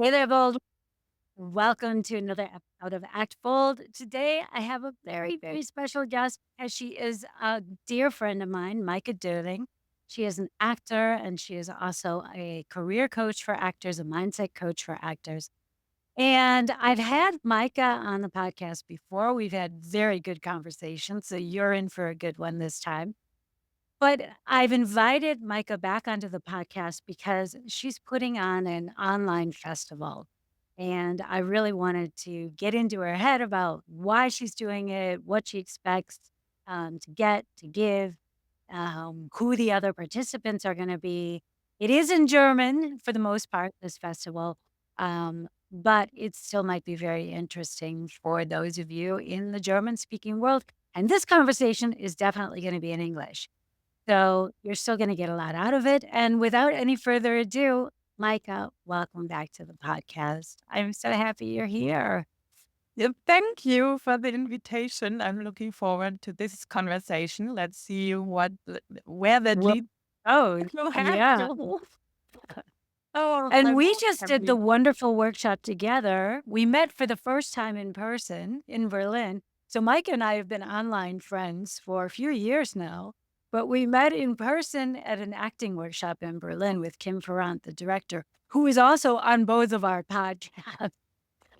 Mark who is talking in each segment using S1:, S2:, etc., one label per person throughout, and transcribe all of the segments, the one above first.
S1: Hey there, Bold. Welcome to another episode of Act Bold. Today, I have a very, very special guest, as she is a dear friend of mine, Maike Döhling. She is an actor, and she is also a career coach for actors, a mindset coach for actors. And I've had Micah on the podcast before. We've had very good conversations, so you're in for a good one this time. But I've invited Micah back onto the podcast because she's putting on an online festival. And I really wanted to get into her head about why she's doing it, what she expects to get, to give, who the other participants are going to be. It is in German for the most part, this festival, but it still might be very interesting for those of you in the German speaking world. And this conversation is definitely going to be in English. So you're still going to get a lot out of it. And without any further ado, Micah, welcome back to the podcast. I'm so happy you're here.
S2: Yeah, thank you for the invitation. I'm looking forward to this conversation. Let's see where that
S1: Well,
S2: leads.
S1: oh,
S2: You have
S1: yeah.
S2: to. Oh,
S1: And
S2: I'm
S1: we
S2: so
S1: just did the
S2: happy.
S1: wonderful workshop together. We met for the first time in person in Berlin. So Mike and I have been online friends for a few years now, but we met in person at an acting workshop in Berlin with Kim Ferrant, the director, who is also on both of our podcasts.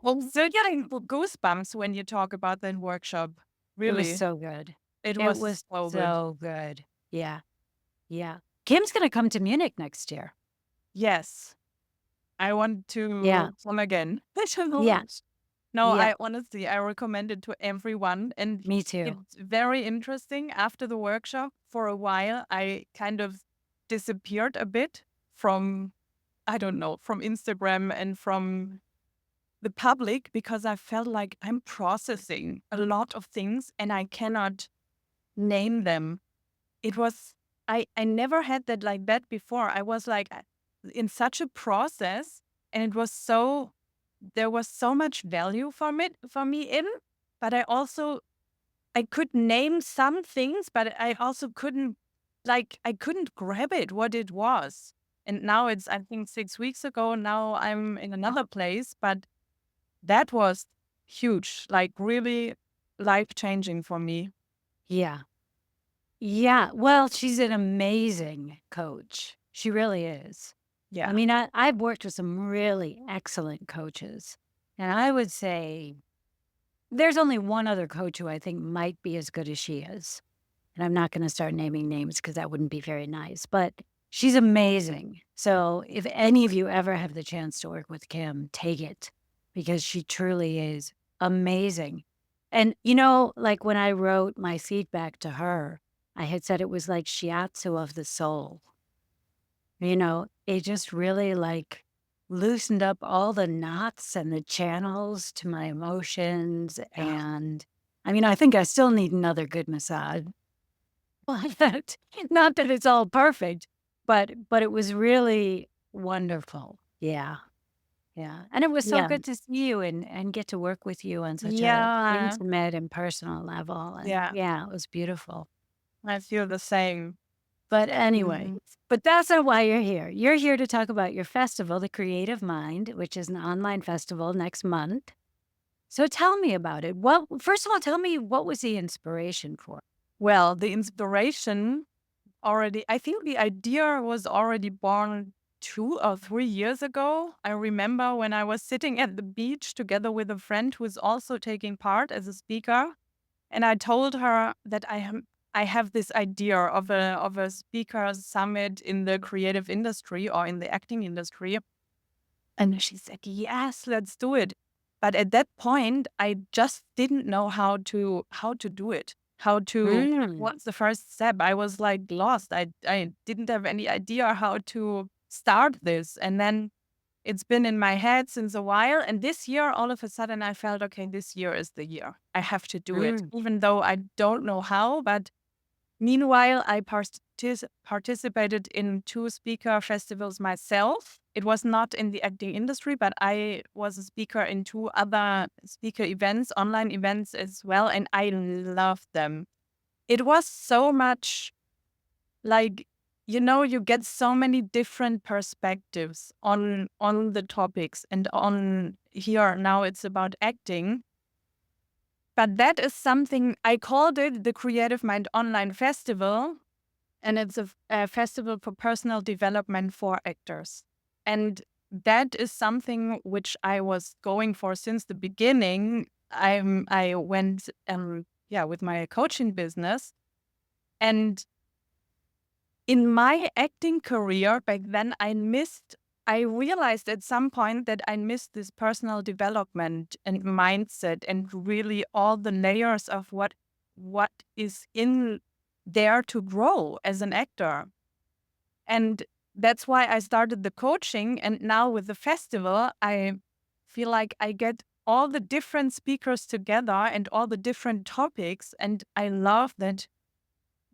S2: I'm still getting goosebumps when you talk about that workshop.
S1: It was
S2: Really,
S1: so good.
S2: it
S1: It
S2: was
S1: was
S2: so good.
S1: so good. Yeah, yeah. Kim's gonna come to Munich next year.
S2: Yes, I want
S1: Yeah,
S2: to come again.
S1: yeah,
S2: No,
S1: yeah.
S2: I honestly, I recommend it to everyone. And
S1: Me too.
S2: it's very interesting. After the workshop, for a while, I kind of disappeared a bit from, I don't know, from Instagram and from the public because I felt like I'm processing a lot of things and I cannot name them. It was, I never had that like that before. I was like in such a process and it was so there was so much value for me in, but I could name some things, but I also couldn't I couldn't grab it what it was. And now it's I think 6 weeks ago. Now I'm in another place, but that was huge, like really life changing for me.
S1: Yeah, yeah. Well, she's an amazing coach. She really is. I
S2: Yeah.
S1: mean, I've worked with some really excellent coaches, and I would say there's only one other coach who I think might be as good as she is. And I'm not going to start naming names because that wouldn't be very nice, but she's amazing. So if any of you ever have the chance to work with Kim, take it because she truly is amazing. And, like when I wrote my feedback to her, I had said it was like shiatsu of the soul. It just really like loosened up all the knots and the channels to my emotions.
S2: Yeah.
S1: And I mean, I think I still need another good massage. But not that it's all perfect, but it was really wonderful. Yeah, yeah, and it was so
S2: Yeah.
S1: good to see you and get to work with you on such a
S2: Yeah.
S1: intimate and personal level, and
S2: Yeah.
S1: yeah, it was beautiful.
S2: I feel the same.
S1: But anyway,
S2: Mhm.
S1: but that's not why you're here. You're here to talk about your festival, The Creative Mind, which is an online festival next month. So tell me about it. First of all, tell me what was the inspiration for?
S2: Well, the inspiration already, I think the idea was already born 2 or 3 years ago. I remember when I was sitting at the beach together with a friend who is also taking part as a speaker. And I told her that I have this idea of a speaker summit in the creative industry or in the acting industry. And she said, "Yes, let's do it." But at that point, I just didn't know how to do it.
S1: Mm,
S2: What's the first step? I was like lost. I didn't have any idea how to start this. And then it's been in my head since a while. And this year, all of a sudden, I felt, okay, this year is the year. I have to do it,
S1: mm,
S2: even though I don't know how. But meanwhile, I participated in two speaker festivals myself. It was not in the acting industry, but I was a speaker in two other speaker events, online events as well. And I loved them. It was so much like you get so many different perspectives on the topics, and on here now it's about acting. But that is something I called it the Creative Mind Online Festival, and it's a festival for personal development for actors. And that is something which I was going for since the beginning. I went with my coaching business, and in my acting career back then, I realized at some point that I missed this personal development and mindset, and really all the layers of what is in there to grow as an actor. And that's why I started the coaching. And now with the festival, I feel like I get all the different speakers together and all the different topics. And I love that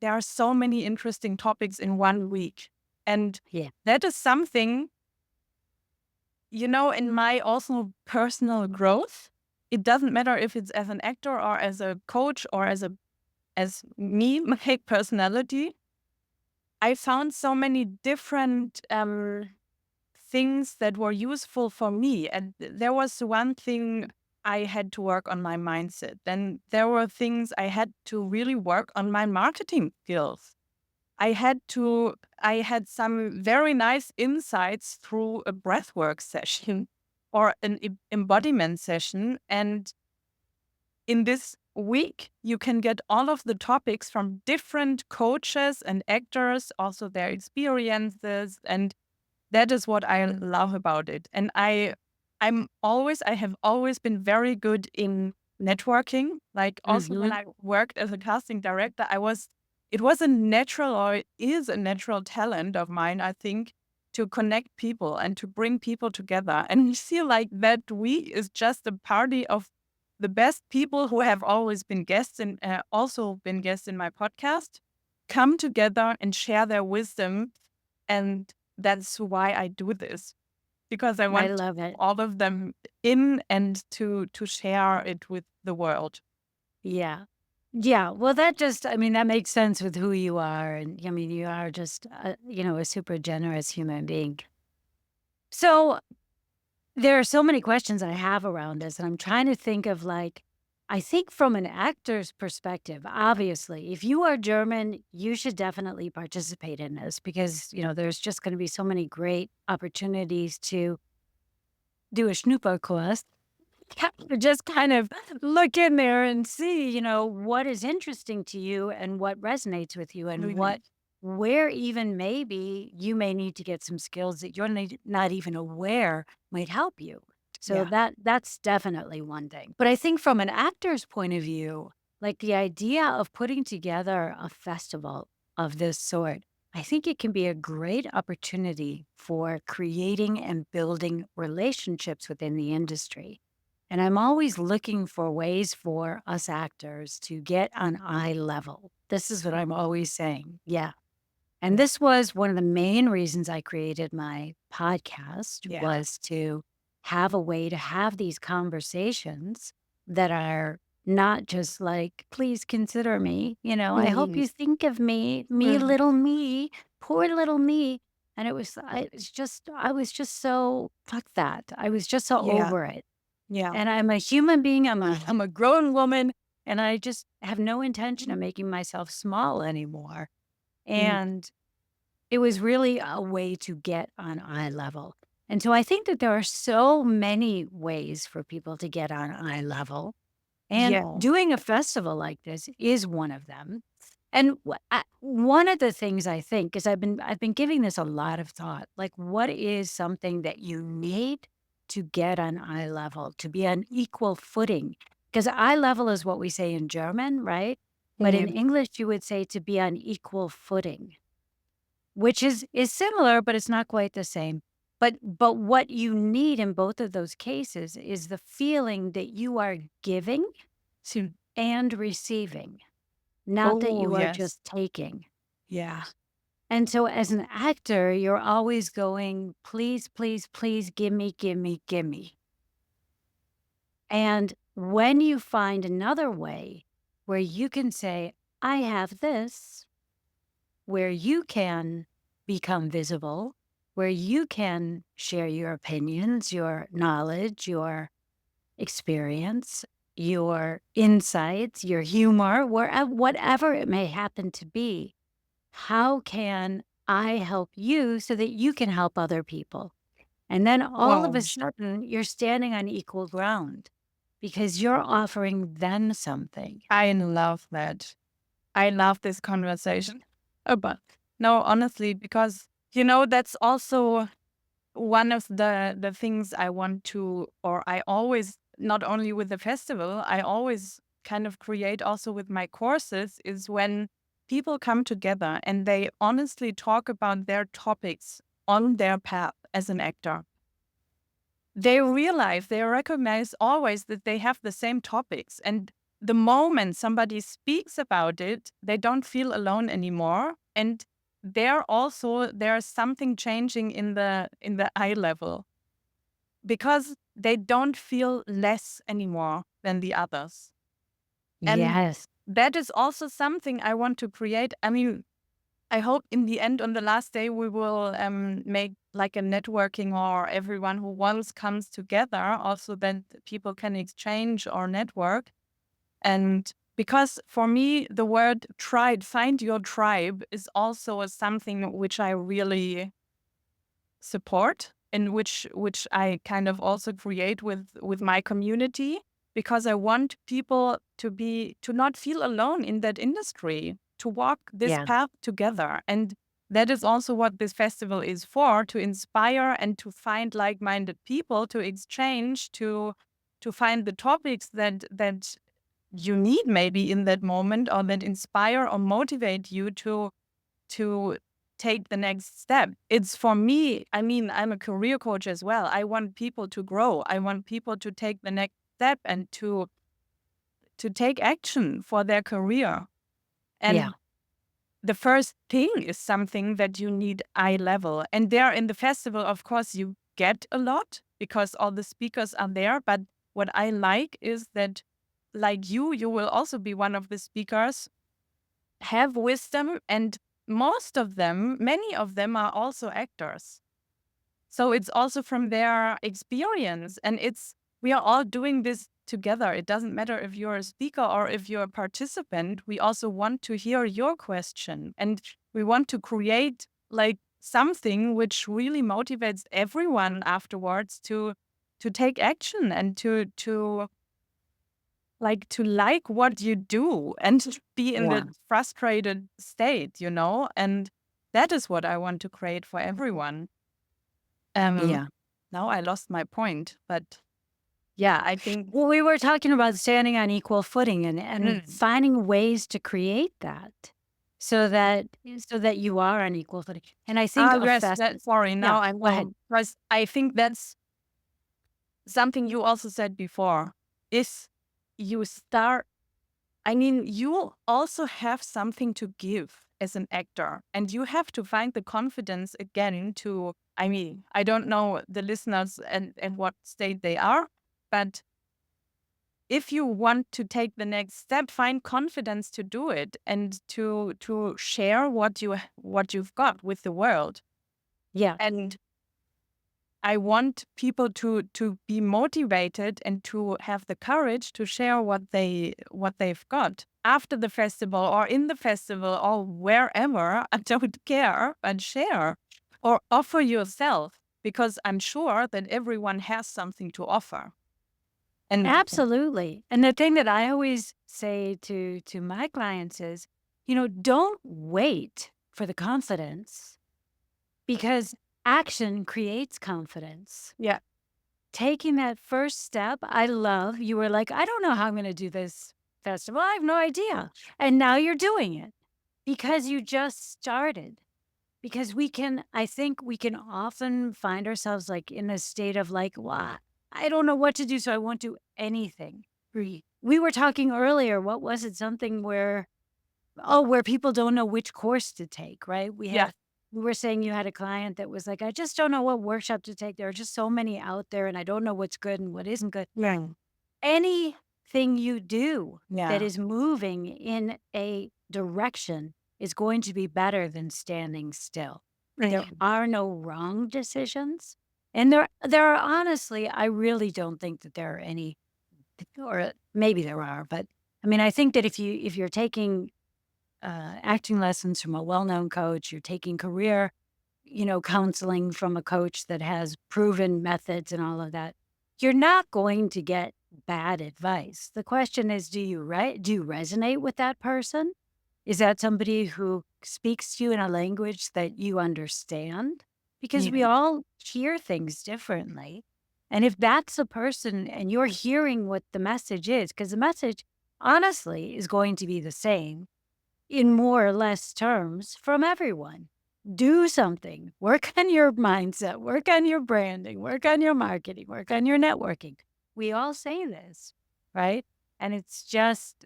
S2: there are so many interesting topics in one week. And
S1: Yeah.
S2: that is something, in my also personal growth. It doesn't matter if it's as an actor or as a coach or as me, my personality. I found so many different things that were useful for me. And there was one thing I had to work on my mindset. Then there were things I had to really work on my marketing skills. I had some very nice insights through a breathwork session or an embodiment session. And in this week, you can get all of the topics from different coaches and actors, also their experiences. And that is what I love about it. And I have always been very good in networking. Like also when
S1: Hmm.
S2: I worked as a casting director, it was a natural, or it is a natural talent of mine, I think, to connect people and to bring people together. And you feel like that week is just a party of the best people who have always been guests and also been guests in my podcast come together and share their wisdom. And that's why I do this, because I
S1: I
S2: want
S1: love it.
S2: all of them in and to share it with the world.
S1: Yeah. Yeah. Well, that just, I mean, that makes sense with who you are. And I mean, you are just, a super generous human being. So there are so many questions I have around this, and I'm trying to think of like, I think from an actor's perspective, obviously, if you are German, you should definitely participate in this because, there's just going to be so many great opportunities to do a Schnupperkurs. Just kind of look in there and see, what is interesting to you and what resonates with you and
S2: Really.
S1: where even maybe you may need to get some skills that you're not even aware might help you. So
S2: Yeah.
S1: that's definitely one thing. But I think from an actor's point of view, like the idea of putting together a festival of this sort, I think it can be a great opportunity for creating and building relationships within the industry. And I'm always looking for ways for us actors to get on eye level. This is what I'm always saying. Yeah. And
S2: Yeah.
S1: this was one of the main reasons I created my podcast
S2: Yeah.
S1: was to have a way to have these conversations that are not just like, please consider me. I hope
S2: Mhm.
S1: you think of me,
S2: Mhm.
S1: little me, poor little me. And I was just so, fuck that. I was just so
S2: Yeah.
S1: over it.
S2: Yeah.
S1: And I'm a human being, I'm a grown woman, and I just have no intention of making myself small anymore.
S2: Mm.
S1: And it was really a way to get on eye level. And so I think that there are so many ways for people to get on eye level. And
S2: Yeah.
S1: doing a festival like this is one of them. And one of the things I think is I've been giving this a lot of thought. Like, what is something that you need to get on eye level, to be on equal footing? Because eye level is what we say in German, right? But in
S2: Mm.
S1: English, you would say to be on equal footing, which is similar, but it's not quite the same. But what you need in both of those cases is the feeling that you are giving
S2: So,
S1: and receiving, not that
S2: oh,
S1: you are
S2: yes.
S1: just taking.
S2: Yeah.
S1: And so as an actor, you're always going, please, please, please give me, give me, give me. And when you find another way where you can say, I have this, where you can become visible, where you can share your opinions, your knowledge, your experience, your insights, your humor, whatever it may happen to be. How can I help you so that you can help other people? And then all of
S2: Wow.
S1: a sudden, you're standing on equal ground because you're offering them something.
S2: I love that. I love this conversation. But no, honestly, because that's also one of the things I want to, or I always, not only with the festival, I always kind of create also with my courses, is when people come together and they honestly talk about their topics on their path as an actor. They realize, they recognize always that they have the same topics. And the moment somebody speaks about it, they don't feel alone anymore. And there's something changing in the eye level, because they don't feel less anymore than the others. And
S1: Yes.
S2: that is also something I want to create. I mean, I hope in the end, on the last day, we will make like a networking, or everyone who wants comes together, also that people can exchange or network. And because for me, the word tribe, find your tribe, is also something which I really support, and which I kind of also create with my community, because I want people to not feel alone in that industry, to walk this
S1: Yeah.
S2: path together. And that is also what this festival is for, to inspire and to find like-minded people, to exchange, to find the topics that you need maybe in that moment, or that inspire or motivate you to take the next step. It's for me, I mean, I'm a career coach as well. I want people to grow. I want people to take the next step and to take action for their career.
S1: Yeah.
S2: And the first thing is something that you need eye level. And there in the festival, of course, you get a lot because all the speakers are there. But what I like is that, like you will also be one of the speakers, have wisdom, and most of them, many of them are also actors. So it's also from their experience, and we are all doing this together. It doesn't matter if you're a speaker or if you're a participant. We also want to hear your question, and we want to create like something which really motivates everyone afterwards to take action, and to like what you do, and to be in
S1: Yeah.
S2: the frustrated state. And that is what I want to create for everyone. um
S1: Yeah.
S2: Now I lost my point, but yeah, I think.
S1: Well, we were talking about standing on equal footing and
S2: Mm.
S1: finding ways to create that so that you are on equal footing. And I think a
S2: Yes,
S1: fest
S2: sorry,
S1: yeah,
S2: now I
S1: go ahead.
S2: know, because I think that's something you also said before, is you start, I mean, you also have something to give as an actor, and you have to find the confidence again to, I mean, I don't know the listeners and what state they are, but if you want to take the next step, find confidence to do it, and to share what you've got with the world.
S1: Yeah.
S2: And I want people to be motivated and to have the courage to share what they've got after the festival, or in the festival, or wherever. I don't care, but share or offer yourself, because I'm sure that everyone has something to offer. And
S1: Absolutely. And the thing that I always say to my clients is, don't wait for the confidence because action creates confidence.
S2: yeah,
S1: Taking that first step, I love. You were like, I don't know how I'm going to do this festival. I have no idea. And now you're doing it because you just started. Because I think we can often find ourselves like in a state of like, well, I don't know what to do, so I won't do anything. We were talking earlier, what was it? Something where people don't know which course to take, right?
S2: yeah,
S1: We were saying you had a client that was like, I just don't know what workshop to take. There are just so many out there and I don't know what's good and what isn't good.
S2: yeah,
S1: Anything you do that
S2: yeah.
S1: is moving in a direction is going to be better than standing still. There are no wrong decisions. And there are honestly, I really don't think that there are any, or maybe there are, but I mean, I think that if you're taking acting lessons from a well-known coach, you're taking career, counseling from a coach that has proven methods and all of that, you're not going to get bad advice. The question is, do you resonate with that person? Is that somebody who speaks to you in a language that you understand? Because we
S2: Yeah.
S1: all hear things differently. And if that's a person and you're hearing what the message is, because the message honestly is going to be the same in more or less terms from everyone. Do something, work on your mindset, work on your branding, work on your marketing, work on your networking. We all say this, right? And it's just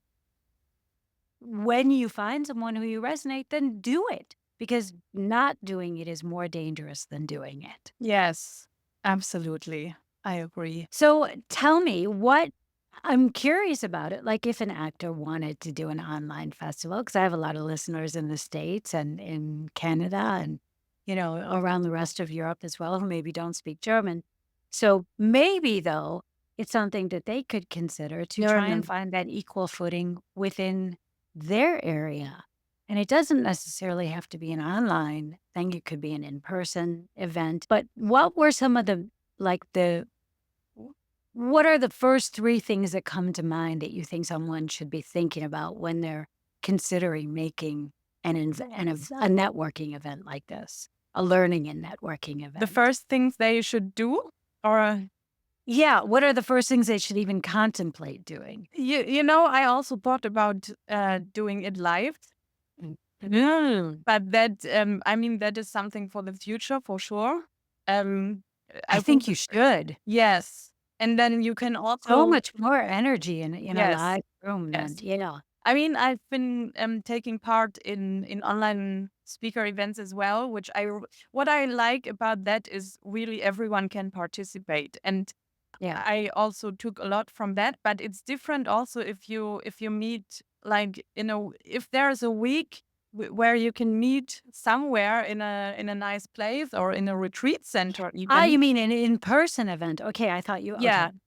S1: when you find someone who you resonate, then do it because not doing it is more dangerous than doing it.
S2: Yes, absolutely. I agree.
S1: So tell me what I'm curious about it. Like if an actor wanted to do an online festival, because I have a lot of listeners in the States and in Canada and, around the rest of Europe as well, who maybe don't speak German. So maybe though, it's something that they could consider to try and find that equal footing within their area. And it doesn't necessarily have to be an online thing. It could be an in-person event. But what were some of the like the what are the first 3 things that come to mind that you think someone should be thinking about when they're considering making a networking event like this, a learning and networking
S2: The
S1: event?
S2: first things they should do, or
S1: Yeah, what are the first things they should even contemplate doing?
S2: I also thought about doing it live,
S1: Mm,
S2: but that I mean that is something for the future for sure. Um,
S1: I
S2: I would,
S1: think you should.
S2: yes, and then you can
S1: So
S2: also,
S1: much more energy in a
S2: yes,
S1: live room than
S2: yes.
S1: yeah.
S2: I mean, I've been taking part in online speaker events as well, what I like about that is really everyone can participate, and
S1: Yeah.
S2: I also took a lot from that. But it's different also if you meet like if there's a week where you can meet somewhere in a nice place or in a retreat center
S1: Ah,
S2: even.
S1: you mean an in-person event. Okay, I thought you
S2: Yeah,
S1: okay.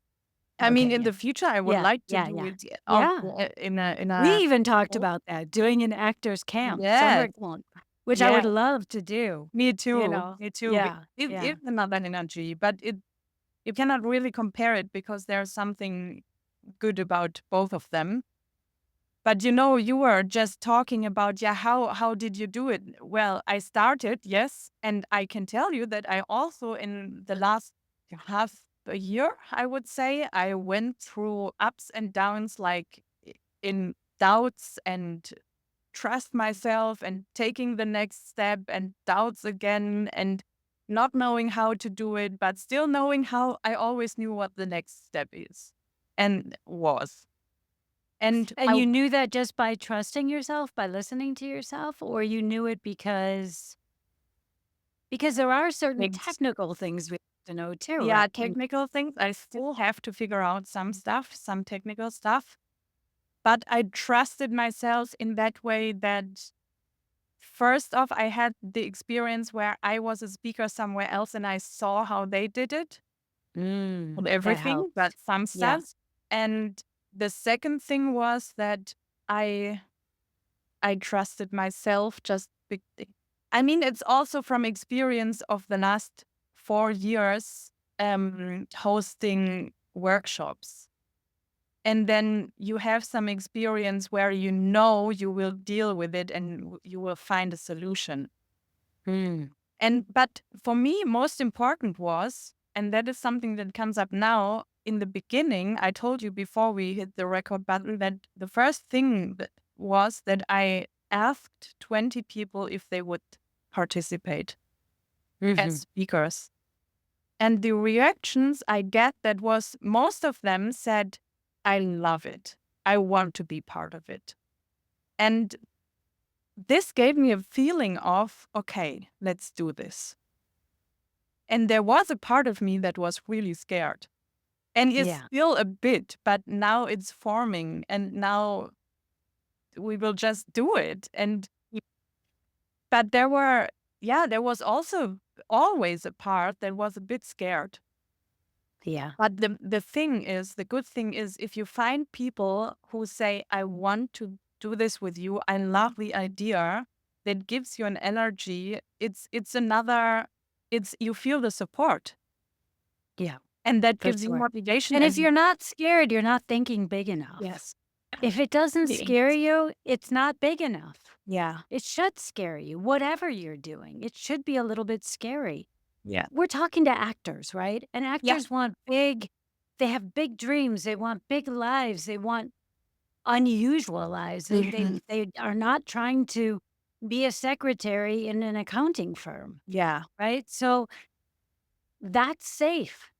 S2: I mean,
S1: Okay,
S2: in
S1: yeah.
S2: the future, I would
S1: Yeah,
S2: like to
S1: yeah,
S2: do
S1: yeah.
S2: it also
S1: Yeah.
S2: in
S1: We
S2: a
S1: even talked about that, doing an actor's camp, summer
S2: yes,
S1: camp, which I
S2: yeah.
S1: would love to do,
S2: Me too. Me too.
S1: Yeah, yeah.
S2: It's another energy, but you cannot really compare it because there's something good about both of them. But you were just talking about, yeah, how did you do it? Well, I started, yes, and I can tell you that I also in the last half a year, I would say, I went through ups and downs, like in doubts and trust myself and taking the next step and doubts again and not knowing how to do it, but still knowing how I always knew what the next step is and was. And
S1: And
S2: I
S1: you knew that just by trusting yourself, by listening to yourself, or you knew it because there are certain
S2: think,
S1: technical things we have to know too, right?
S2: yeah, technical things, I still have to figure out some stuff, some technical stuff. But I trusted myself in that way that first off, I had the experience where I was a speaker somewhere else and I saw how they did it. Not
S1: That
S2: everything,
S1: helps.
S2: but some
S1: Yeah.
S2: stuff. And the second thing was that I I trusted myself I mean, it's also from experience of the last 4 years hosting workshops. And then you have some experience where you will deal with it and you will find a solution.
S1: Mm.
S2: But for me, most important was, and that is something that comes up now. In the beginning, I told you before we hit the record button that the first thing that was that I asked 20 people if they would participate as
S1: Mhm.
S2: speakers. And the reactions I get that was most of them said, I love it. I want to be part of it. And this gave me a feeling of, okay, let's do this. And there was a part of me that was really scared. And it's
S1: Yeah.
S2: still a bit, but now it's forming and now we will just do it. But there were yeah, there was also always a part that was a bit scared.
S1: Yeah.
S2: But the good thing is, if you find people who say, I want to do this with you, I love the idea, that gives you an energy, it's another, it's, you feel the support,
S1: Yeah,
S2: and that
S1: for
S2: gives you
S1: sure.
S2: motivation
S1: And if
S2: as
S1: you're not scared, you're not thinking big enough.
S2: yes.
S1: If it doesn't
S2: Thanks.
S1: scare you, it's not big enough.
S2: Yeah.
S1: It should scare you, whatever you're doing. It should be a little bit scary.
S2: Yeah.
S1: We're talking to actors, right? And
S2: Yeah.
S1: actors want big, they have big dreams. They want big lives. They want unusual lives.
S2: Mhm.
S1: They are not trying to be a secretary in an accounting firm,
S2: Yeah.
S1: right? So that's safe.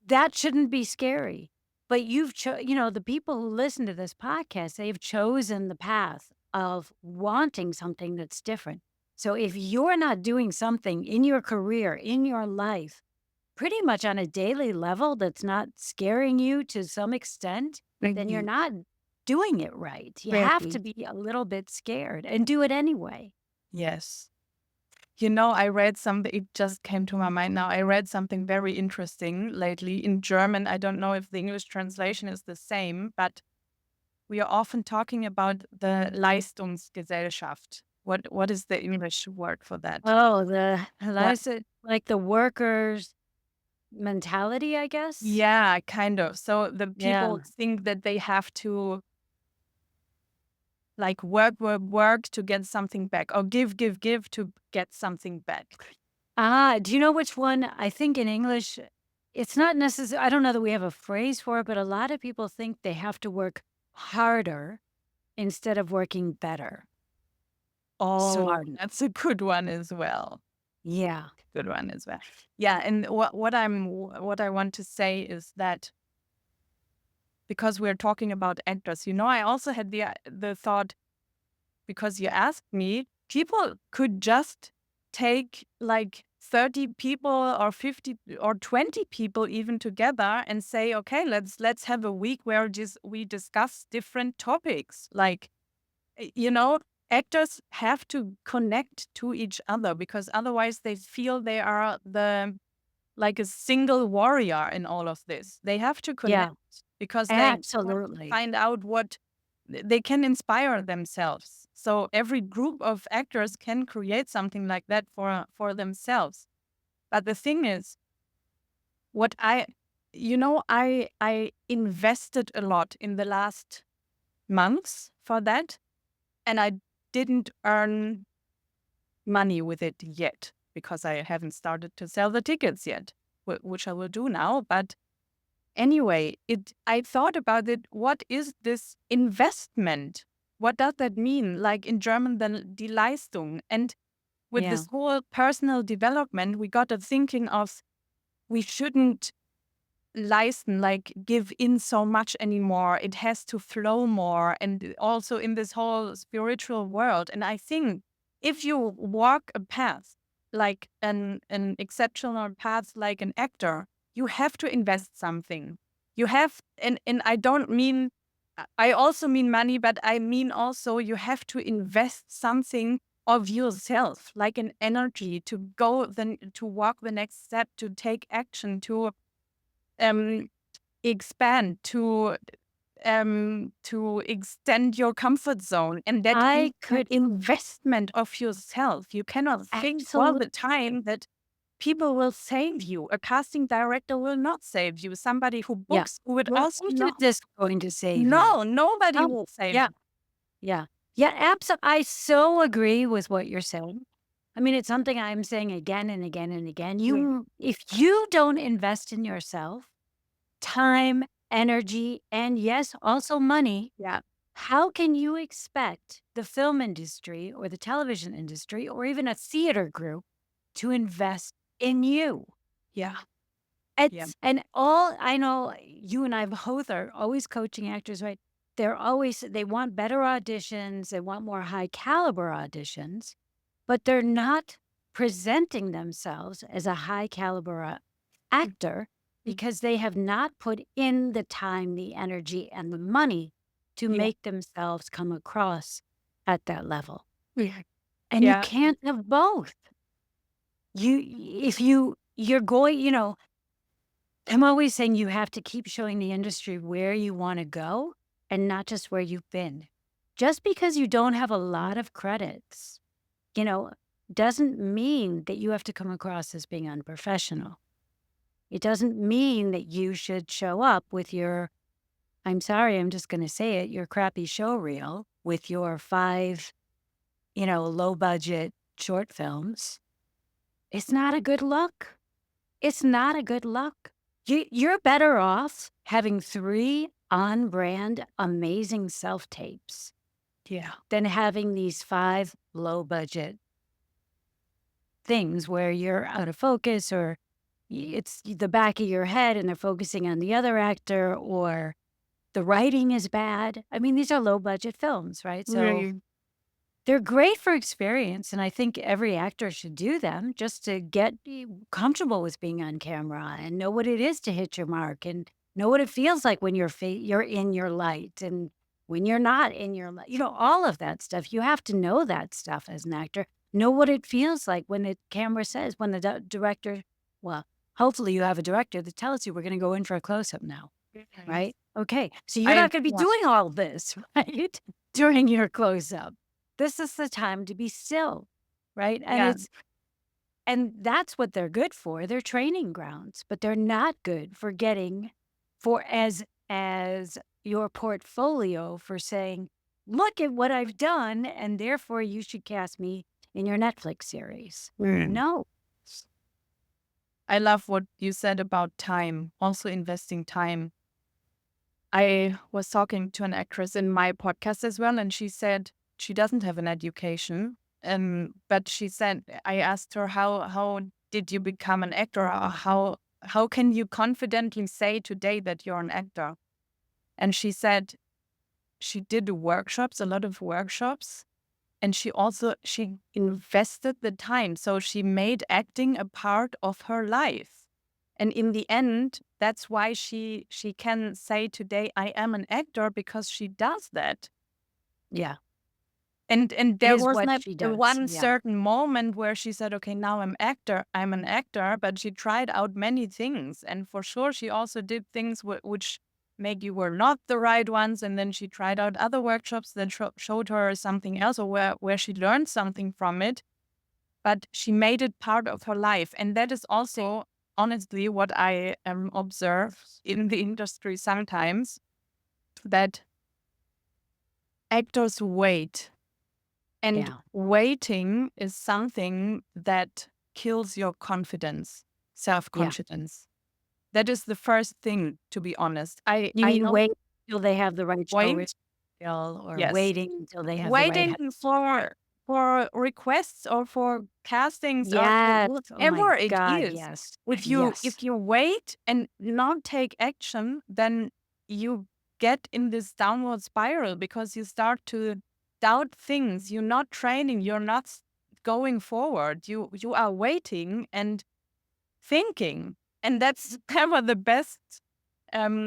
S1: That shouldn't be scary. But the people who listen to this podcast, they've chosen the path of wanting something that's different. So if you're not doing something in your career, in your life, pretty much on a daily level that's not scaring you to some extent, then you're
S2: Mhm.
S1: not doing it right. You have to
S2: Really.
S1: be a little bit scared and do it anyway.
S2: Yes. You know, I read something, it just came to my mind now. I read something very interesting lately in German. I don't know if the English translation is the same, but we are often talking about the Leistungsgesellschaft. What is the English word for that?
S1: Oh,
S2: Yeah.
S1: like the workers' mentality, I guess?
S2: Yeah, kind of. So the people
S1: Yeah.
S2: think that they have to like work to get something back, or give to get something back.
S1: Do you know which one? I think in English, it's not necessary. I don't know that we have a phrase for it, but a lot of people think they have to work harder instead of working better,
S2: Oh,
S1: smarter.
S2: that's a good one as well.
S1: Yeah.
S2: Good one as well. Yeah, and what I want to say is that because we're talking about actors, you know, I also had the thought, because you asked me, people could just take like 30 people or 50 or 20 people even together and say, okay, let's have a week where just we discuss different topics. Like, you know, actors have to connect to each other, because otherwise they feel they are the like a single warrior in all of this. They have to connect
S1: Yeah.
S2: because they want to
S1: Absolutely.
S2: find out what they can inspire themselves. So every group of actors can create something like that for themselves. But the thing is, what I invested a lot in the last months for that, and I didn't earn money with it yet, because I haven't started to sell the tickets yet, which I will do now. But anyway, I thought about it. What is this investment? What does that mean? Like in German, then die Leistung. And with
S1: Yeah.
S2: this whole personal development, we got a thinking of, we shouldn't leisten, like give in so much anymore. It has to flow more. And also in this whole spiritual world. And I think if you walk a path, like an exceptional path, like an actor, you have to invest something. You have, and I don't mean, I also mean money, but I mean also you have to invest something of yourself, like an energy to go, then to walk the next step, to take action, to um, expand, to extend your comfort zone, and that is
S1: I
S2: an
S1: could
S2: investment of yourself. You cannot think all
S1: absolutely.
S2: the time that people will save you. A casting director will not save you. Somebody who
S1: Yeah.
S2: books would
S1: Well,
S2: also
S1: who's
S2: not.
S1: just going to save you?
S2: No, nobody
S1: Oh,
S2: will save
S1: yeah.
S2: you.
S1: Yeah. Yeah. Absolutely. I so agree with what you're saying. I mean, it's something I'm saying again and again and again.
S2: Mm.
S1: If you don't invest in yourself, time, energy, and yes, also money,
S2: Yeah,
S1: how can you expect the film industry or the television industry or even a theater group to invest in you?
S2: yeah, yeah,
S1: And all I know, you and I both are always coaching actors, right? They want better auditions, they want more high caliber auditions, but they're not presenting themselves as a high caliber
S2: mm,
S1: actor
S2: mm,
S1: because they have not put in the time, the energy, and the money to
S2: yeah,
S1: make themselves come across at that level.
S2: yeah,
S1: And you
S2: yeah.
S1: can't have both. you're going, I'm always saying you have to keep showing the industry where you want to go and not just where you've been. Just because you don't have a lot of credits, you know, doesn't mean that you have to come across as being unprofessional. It doesn't mean that you should show up with your, I'm sorry, I'm just going to say it, your crappy show reel with your five, low budget short films. It's not a good look. It's not a good look. You're better off having 3 on brand, amazing self tapes
S2: Yeah.
S1: than having these 5 low budget things where you're out of focus or it's the back of your head and they're focusing on the other actor or the writing is bad. I mean, these are low budget films, right? So
S2: Really.
S1: they're great for experience, and I think every actor should do them just to get comfortable with being on camera and know what it is to hit your mark and know what it feels like when you're in your light and when you're not in your light. All of that stuff. You have to know that stuff as an actor. Know what it feels like when the camera says, when the director, well, hopefully you have a director that tells you we're going to go in for a close up now,
S2: Mhm.
S1: right? Okay. So you're
S2: I
S1: not going to be
S2: yeah.
S1: doing all this, right? During your close up. This is the time to be still, right?
S2: Yeah.
S1: And that's what they're good for. They're training grounds, but they're not good for getting for as your portfolio for saying, "Look at what I've done and therefore you should cast me in your Netflix series."
S2: Mm.
S1: No.
S2: I love what you said about time, also investing time. I was talking to an actress in my podcast as well, and she said she doesn't have an education. But she said I asked her how did you become an actor? Or how can you confidently say today that you're an actor? And she said she did workshops, a lot of workshops, and she invested the time. So she made acting a part of her life. And in the end, that's why she can say today, I am an actor because she does that.
S1: Yeah.
S2: And
S1: It
S2: there
S1: is
S2: was
S1: what
S2: not
S1: she
S2: a
S1: does.
S2: one
S1: Yeah.
S2: certain moment where she said, okay, now I'm an actor, but she tried out many things. And for sure, she also did things which maybe were not the right ones. And then she tried out other workshops that showed her something else or where she learned something from it. But she made it part of her life. And that is also honestly what I observe in the industry sometimes, that actors wait. And
S1: Yeah.
S2: waiting is something that kills your confidence,
S1: Yeah.
S2: self-confidence. That is the first thing, to be honest.
S1: You
S2: I
S1: mean
S2: know
S1: wait till they have the right show
S2: wait,
S1: reel or
S2: yes.
S1: waiting until they have the right
S2: Waiting for requests or for castings or
S1: Yes. Oh my
S2: whatever it
S1: god,
S2: is.
S1: yes.
S2: If you
S1: Yes.
S2: if you wait and not take action, then you get in this downward spiral because you start to doubt things. You're not training, you're not going forward. You are waiting and thinking. And that's never the best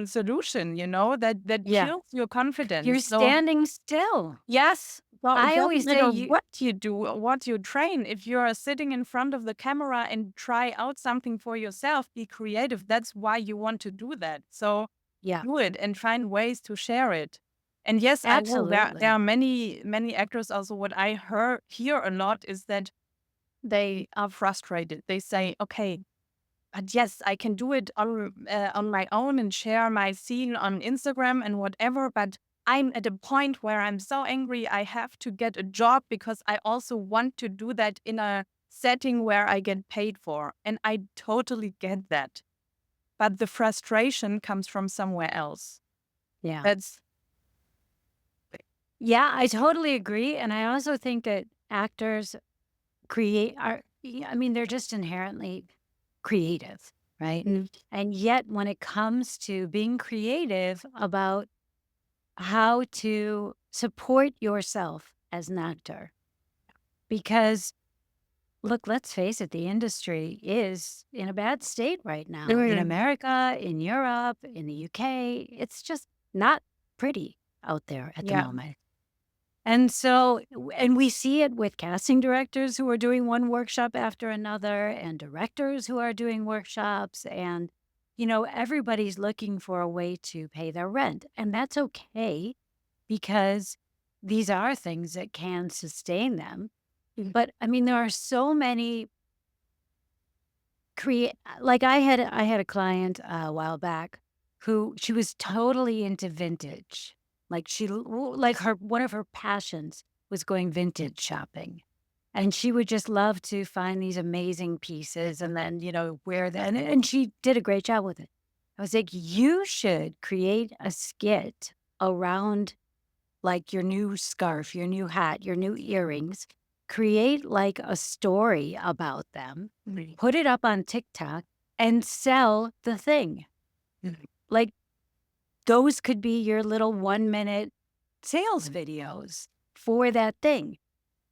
S2: solution, that
S1: Yeah.
S2: kills your
S1: You're
S2: confidence. So
S1: standing still.
S2: yes, so it
S1: I
S2: doesn't
S1: always say
S2: matter
S1: you
S2: what you do or what you train. If you're sitting in front of the camera and try out something for yourself, be creative. That's why you want to do that. So
S1: yeah,
S2: do it and find ways to share it. And yes, I know there
S1: absolutely.
S2: are many actors also. What I hear a lot is that they are frustrated. They say, okay, but yes, I can do it on my own and share my scene on Instagram and whatever. But I'm at a point where I'm so angry. I have to get a job because I also want to do that in a setting where I get paid for. And I totally get that. But the frustration comes from somewhere else.
S1: Yeah.
S2: That's
S1: Yeah, I totally agree, and I also think that actors I mean, they're just inherently creative, right?
S2: mm,
S1: And yet when it comes to being creative about how to support yourself as an actor, because look, let's face it, the industry is in a bad state right now. In
S2: mm,
S1: America, in Europe, in the UK, it's just not pretty out there at the
S2: yeah.
S1: moment. And so, and we see it with casting directors who are doing one workshop after another, and directors who are doing workshops. And, everybody's looking for a way to pay their rent. And that's okay because these are things that can sustain them. But I mean, there are so many create like I had a client a while back who she was totally into vintage. Like like her one of her passions was going vintage shopping. And she would just love to find these amazing pieces and then, wear them. And she did a great job with it. I was like, you should create a skit around like your new scarf, your new hat, your new earrings, create like a story about them, put it up on TikTok and sell the thing. Like those could be your little 1 minute sales videos for that thing.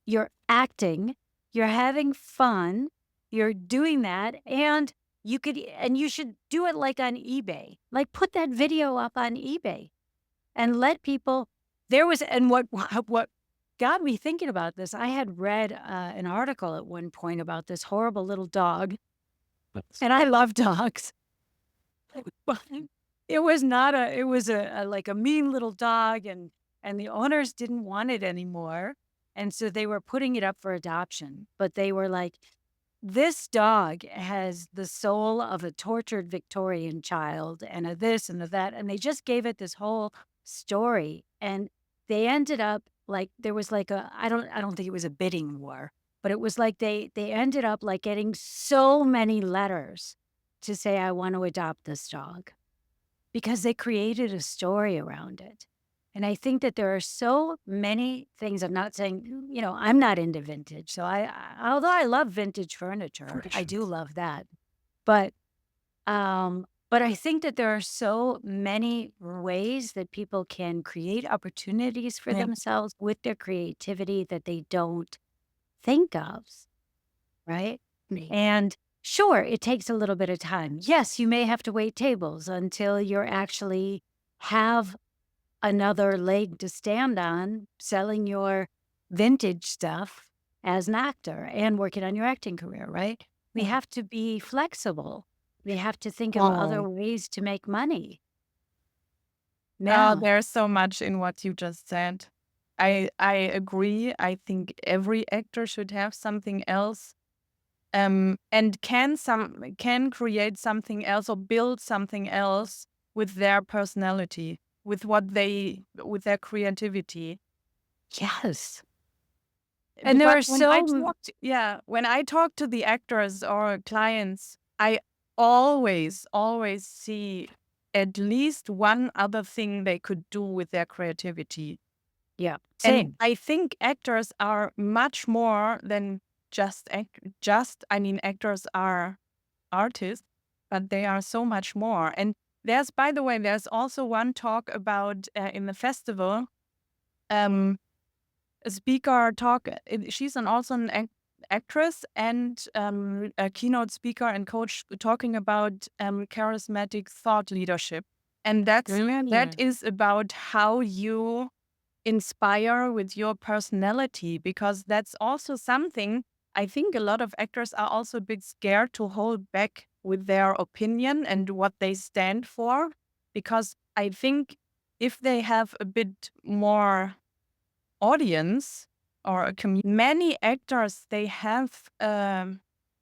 S1: You're acting, you're having fun, you're doing that, and you should do it like on eBay. Like put that video up on eBay and let people there was and what got me thinking about this, I had read, an article at one point about this horrible little dog, and I love dogs, but it was not a it was like a mean little dog, and the owners didn't want it anymore, and so they were putting it up for adoption, but they were like, "This dog has the soul of a tortured Victorian child and a this and a that," and they just gave it this whole story, and they ended up like there was like a I don't think it was a bidding war, but it was like they ended up like getting so many letters to say, "I want to adopt this dog," because they created a story around it. And I think that there are so many things. I'm not saying, I'm not into vintage. So although I love vintage furniture, I do love that. But, but I think that there are so many ways that people can create opportunities for
S2: Yeah.
S1: themselves with their creativity that they don't think of, right? And sure, it takes a little bit of time. Yes, you may have to wait tables until you're actually have another leg to stand on selling your vintage stuff as an actor and working on your acting career, right? We
S2: Yeah.
S1: have to be flexible. We have to think of other
S2: Oh.
S1: ways to make money. Yeah.
S2: There's so much in what you just said. I agree. I think every actor should have something else, and can create something else or build something else with their personality, with their creativity.
S1: Yes. And there
S2: Because
S1: are
S2: when I talk to the actors or clients, I always see at least one other thing they could do with their creativity.
S1: yeah,
S2: And
S1: same.
S2: I think actors are much more than I mean, actors are artists, but they are so much more. And by the way, there's also one talk about in the festival. Um, a speaker she's also an actress and a keynote speaker and coach talking about charismatic thought leadership, and that is about how you inspire with your personality, because that's also something I think a lot of actors are also a bit scared to hold back with their opinion and what they stand for, because I think if they have a bit more audience or a community, many actors, they have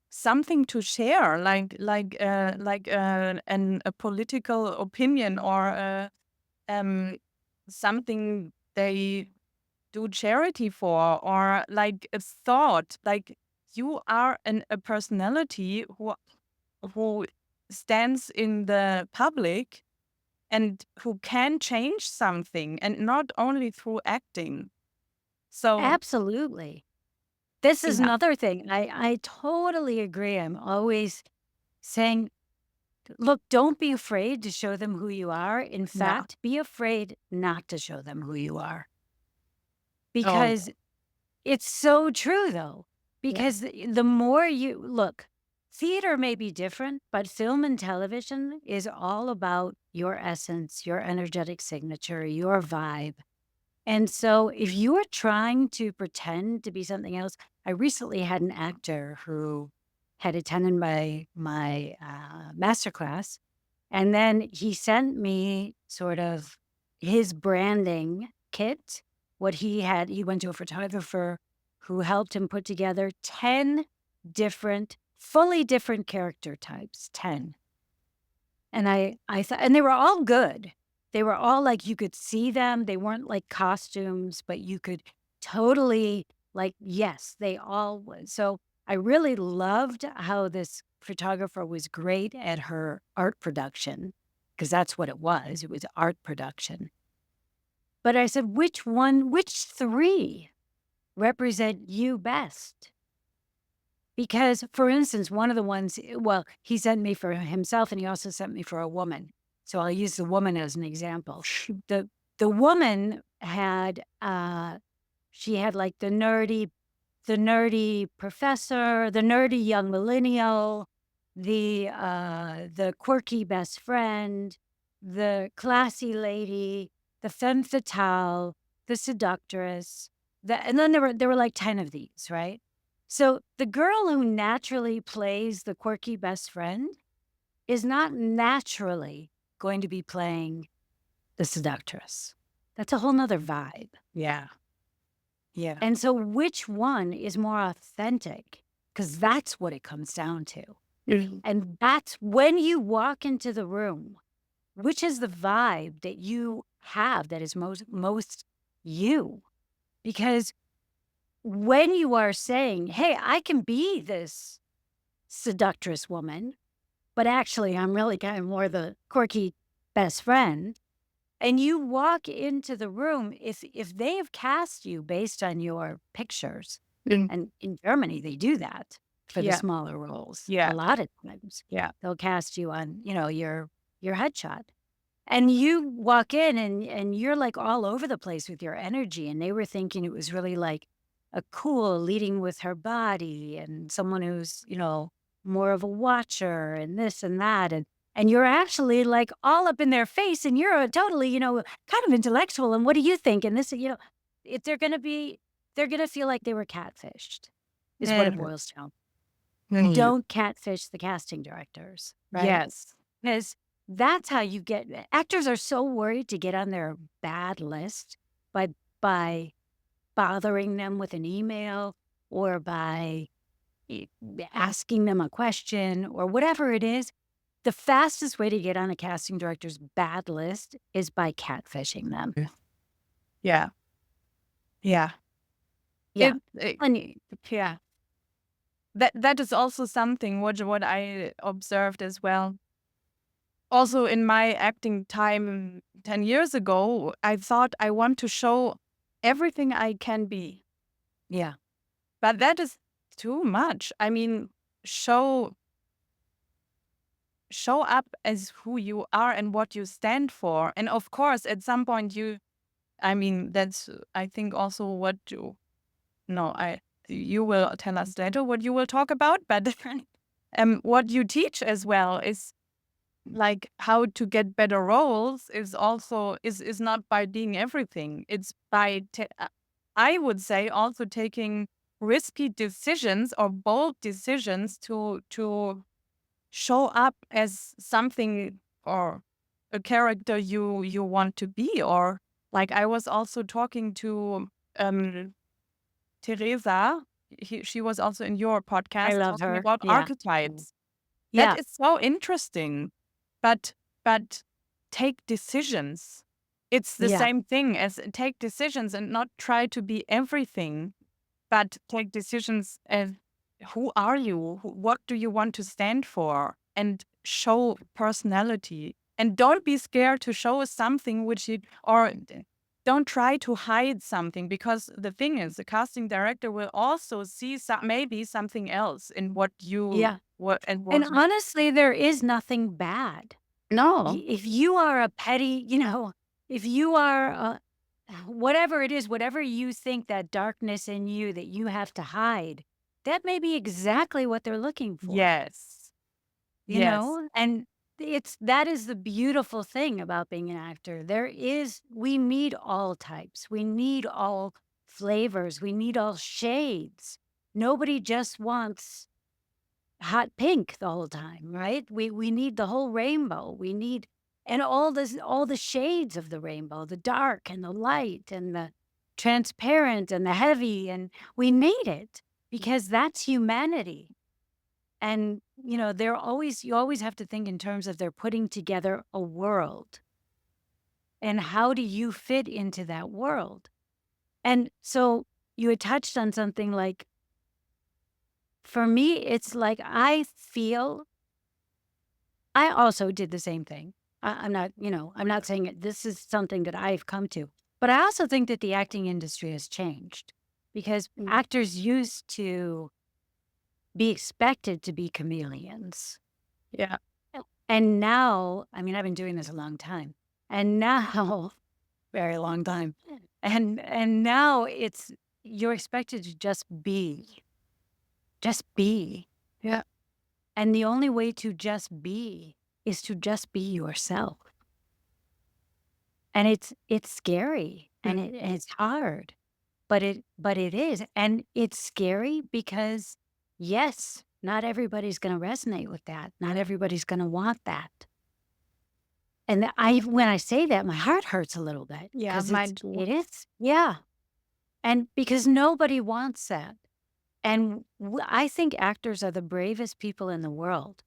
S2: something to share, a political opinion or something they do charity for, or like a thought. Like you are a personality who stands in the public and who can change something, and not only through acting. So
S1: Absolutely. This is
S2: yeah.
S1: another thing. I totally agree. I'm always saying, look, don't be afraid to show them who you are. In
S2: Yeah.
S1: fact, be afraid not to show them who you are
S2: Oh,
S1: because it's so true, though.
S2: yeah.
S1: Because the more you look, theater may be different, but film and television is all about your essence, your energetic signature, your vibe. And so if you're trying to pretend to be something else, I recently had an actor who had attended my master class, and then he sent me sort of his branding kit. What he went to a photographer who helped him put together 10 different, fully different character types, 10. And I thought, and they were all good. They were all like you could see them. They weren't like costumes, but you could totally like, yes, they all was. So I really loved how this photographer was great at her art production, because that's what it was. It was art production. But I said, which three represent you best? Because, for instance, one of the ones, well, he sent me for himself and he also sent me for a woman. So I'll use the woman as an example. The the woman had she had like the nerdy professor, the nerdy young millennial, the quirky best friend, the classy lady, the femme fatale, the seductress, and then there were like 10 of these, right? So the girl who naturally plays the quirky best friend is not naturally going to be playing the seductress. That's a whole nother vibe.
S2: Yeah. Yeah.
S1: And so which one is more authentic? Because that's what it comes down to.
S2: Mhm.
S1: And that's when you walk into the room, which is the vibe that you have that is most you. Because when you are saying, hey, I can be this seductress woman, but actually I'm really kind of more the quirky best friend. And you walk into the room, if they have cast you based on your pictures,
S2: Mm.
S1: and in Germany they do that for the
S2: Yeah.
S1: smaller roles. A
S2: Yeah.
S1: lot of times
S2: Yeah.
S1: they'll cast you on, your headshot. And you walk in and you're like all over the place with your energy. And they were thinking it was really like a cool leading with her body and someone who's, more of a watcher and this and that. And you're actually like all up in their face and you're a totally, kind of intellectual. And what do you think? And this, if they're gonna feel like they were catfished, is what it
S2: Mhm.
S1: boils down.
S2: Mhm.
S1: Don't catfish the casting directors, right?
S2: Yes.
S1: Because that's how you get actors are so worried to get on their bad list by bothering them with an email or by e asking them a question or whatever it is. The fastest way to get on a casting director's bad list is by catfishing them.
S2: Yeah. Yeah.
S1: Yeah.
S2: It
S1: And y
S2: yeah. That is also something what I observed as well. Also in my acting time 10 years ago, I thought I want to show everything I can be.
S1: yeah.
S2: But that is too much. I mean, show show up as who you are and what you stand for. And of course, at some point I mean, that's I think also what you no, I you will tell us later what you will talk about, but what you teach as well is like how to get better roles is also is not by being everything. It's by I would say also taking risky decisions or bold decisions to show up as something or a character you want to be. Or like I was also talking to Teresa. She was also in your
S1: I
S2: podcast
S1: love
S2: talking
S1: her.
S2: about
S1: Yeah.
S2: archetypes. That
S1: Yeah.
S2: is so interesting. But take decisions. It's the
S1: Yeah.
S2: same thing as take decisions and not try to be everything, but take decisions as who are you? What do you want to stand for? And show personality. And don't be scared to show something which you, or don't try to hide something, because the thing is, the casting director will also see maybe something else in what you,
S1: Yeah.
S2: what, and
S1: And
S2: what.
S1: honestly, there is nothing bad.
S2: No.
S1: If you are a petty, if you are whatever it is, whatever you think that darkness in you that you have to hide, that may be exactly what they're looking for,
S2: Yes. Yes.
S1: And that is the beautiful thing about being an actor. We need all types. We need all flavors. We need all shades. Nobody just wants hot pink the whole time, right? We need the whole rainbow. We need and all the shades of the rainbow, the dark and the light and the transparent and the heavy, and we need it because that's humanity. And, you always have to think in terms of they're putting together a world. And how do you fit into that world? And so you had touched on something like, for me, it's like I also did the same thing. I'm not saying this is something that I've come to, but I also think that the acting industry has changed because actors used to be expected to be chameleons.
S2: Yeah.
S1: And now, I mean, I've been doing this a long time. And now, very long time. And now you're expected to just be. Just be.
S2: Yeah.
S1: And the only way to just be is to just be yourself. And it's scary and it's hard. But it is. And it's scary because yes, not everybody's gonna resonate with that. Not everybody's gonna want that. And when I say that, my heart hurts a little bit
S2: Yeah,
S1: because
S2: mine too.
S1: it is. Yeah. And because nobody wants that. And I think actors are the bravest people in the world,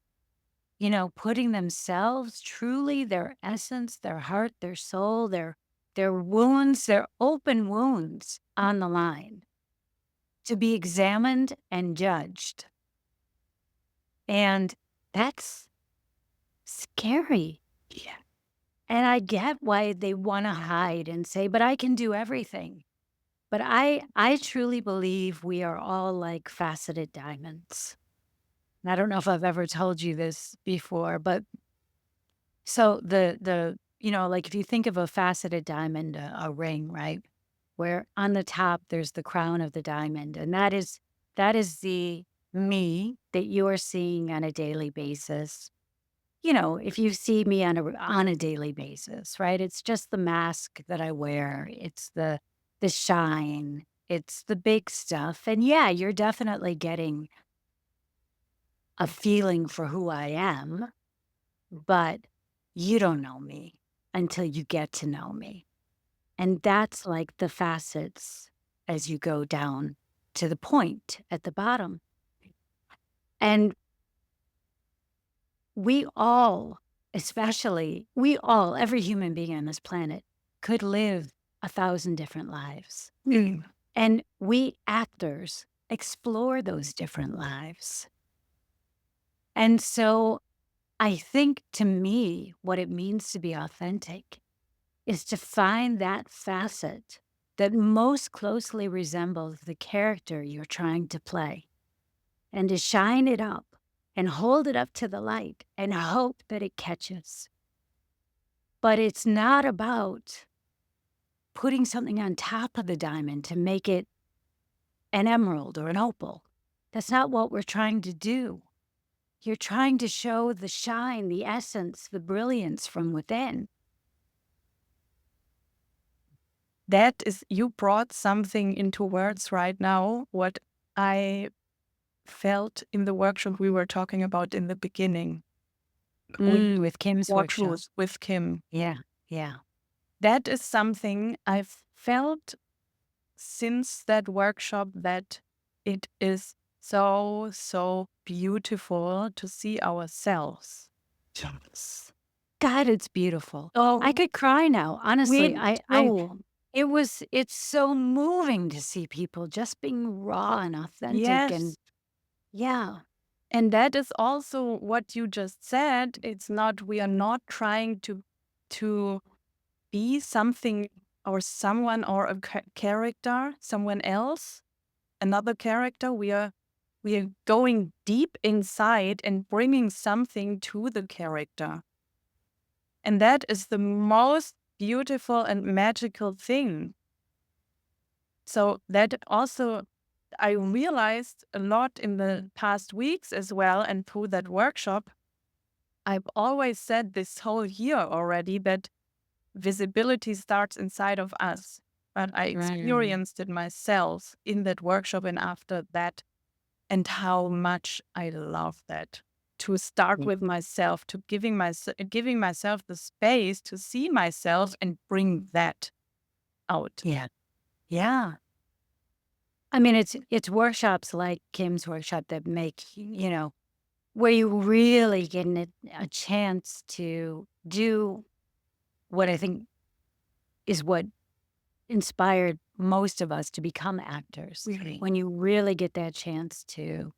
S1: putting themselves truly, their essence, their heart, their soul, their wounds, their open wounds on the line to be examined and judged. And that's scary.
S2: Yeah.
S1: And I get why they want to hide and say, but I can do everything. But I truly believe we are all like faceted diamonds. And I don't know if I've ever told you this before, but so like if you think of a faceted diamond, a ring, right? Where on the top there's the crown of the diamond, and that is the me that you are seeing on a daily basis. If you see me on a daily basis, right? It's just the mask that I wear. It's the shine. It's the big stuff. And yeah, you're definitely getting a feeling for who I am, but you don't know me until you get to know me. And that's like the facets as you go down to the point at the bottom. And we all, every human being on this planet could live 1,000 different lives. And we actors explore those different lives. And so I think to me, what it means to be authentic is to find that facet that most closely resembles the character you're trying to play and to shine it up and hold it up to the light and hope that it catches. But it's not about putting something on top of the diamond to make it an emerald or an opal. That's not what we're trying to do. You're trying to show the shine, the essence, the brilliance from within.
S2: That is, you brought something into words right now, what I felt in the workshop we were talking about in the beginning.
S1: With Kim's
S2: More
S1: workshop.
S2: truth with Kim.
S1: Yeah, yeah.
S2: That is something I've felt since that workshop, that it is so, so beautiful to see ourselves.
S1: Yes. God, it's beautiful. I
S2: Oh,
S1: could cry now. Honestly,
S2: me too.
S1: it's so moving to see people just being raw and authentic and
S2: Yes.
S1: yeah.
S2: And that is also what you just said. We are not trying to be something or someone or a character, someone else, another character. We are going deep inside and bringing something to the character. And that is the most beautiful and magical thing. So that also I realized a lot in the past weeks as well, and through that workshop, I've always said this whole year already that visibility starts inside of us. But I
S1: Right.
S2: experienced it myself in that workshop and after that, and how much I love that. To start with myself, to giving myself the space to see myself and bring that out.
S1: Yeah. Yeah. I mean, it's workshops like Kim's workshop that make, where you really get a chance to do what I think is what inspired most of us to become actors.
S2: Really.
S1: When you really get that chance to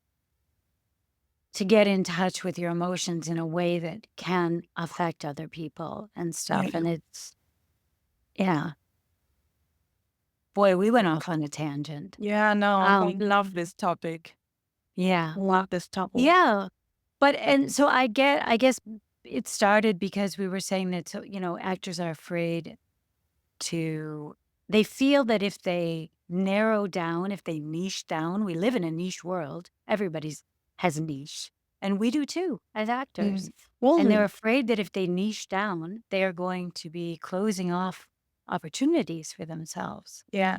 S1: get in touch with your emotions in a way that can affect other people and stuff.
S2: Yeah.
S1: And it's, yeah. Boy, we went off on a tangent.
S2: Yeah, no, I
S1: Um,
S2: love this topic.
S1: yeah.
S2: Love this topic.
S1: Yeah. But and so I guess it started because we were saying that, so, actors are afraid to they feel that if they narrow down, if they niche down, we live in a niche world. Everybody's has a niche. And we do too as actors. And they're afraid that if they niche down, they are going to be closing off opportunities for themselves.
S2: Yeah.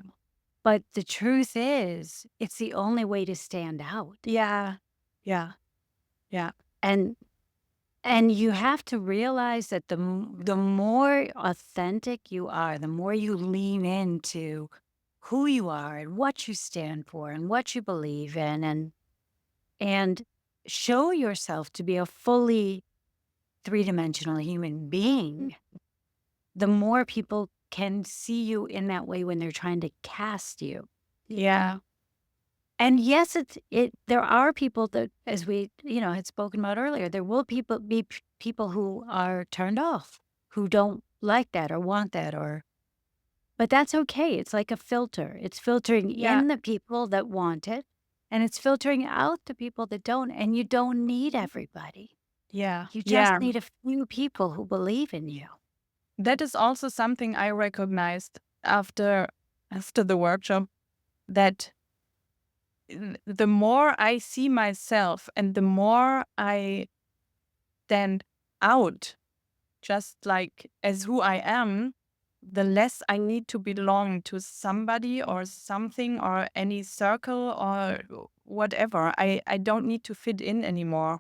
S1: But the truth is, it's the only way to stand out.
S2: Yeah. Yeah. Yeah.
S1: And you have to realize that the more authentic you are, the more you lean into who you are and what you stand for and what you believe in, and show yourself to be a fully three-dimensional human being, the more people can see you in that way when they're trying to cast you.
S2: Yeah.
S1: And yes, there are people that, as we, had spoken about earlier, there will be people who are turned off, who don't like that or want that, but that's okay. It's like a filter. It's filtering
S2: Yeah.
S1: in the people that want it, and it's filtering out the people that don't. And you don't need everybody.
S2: Yeah.
S1: You just
S2: Yeah.
S1: need a few people who believe in you.
S2: That is also something I recognized after the workshop, that the more I see myself and the more I stand out just like as who I am, the less I need to belong to somebody or something or any circle or whatever. I don't need to fit in anymore.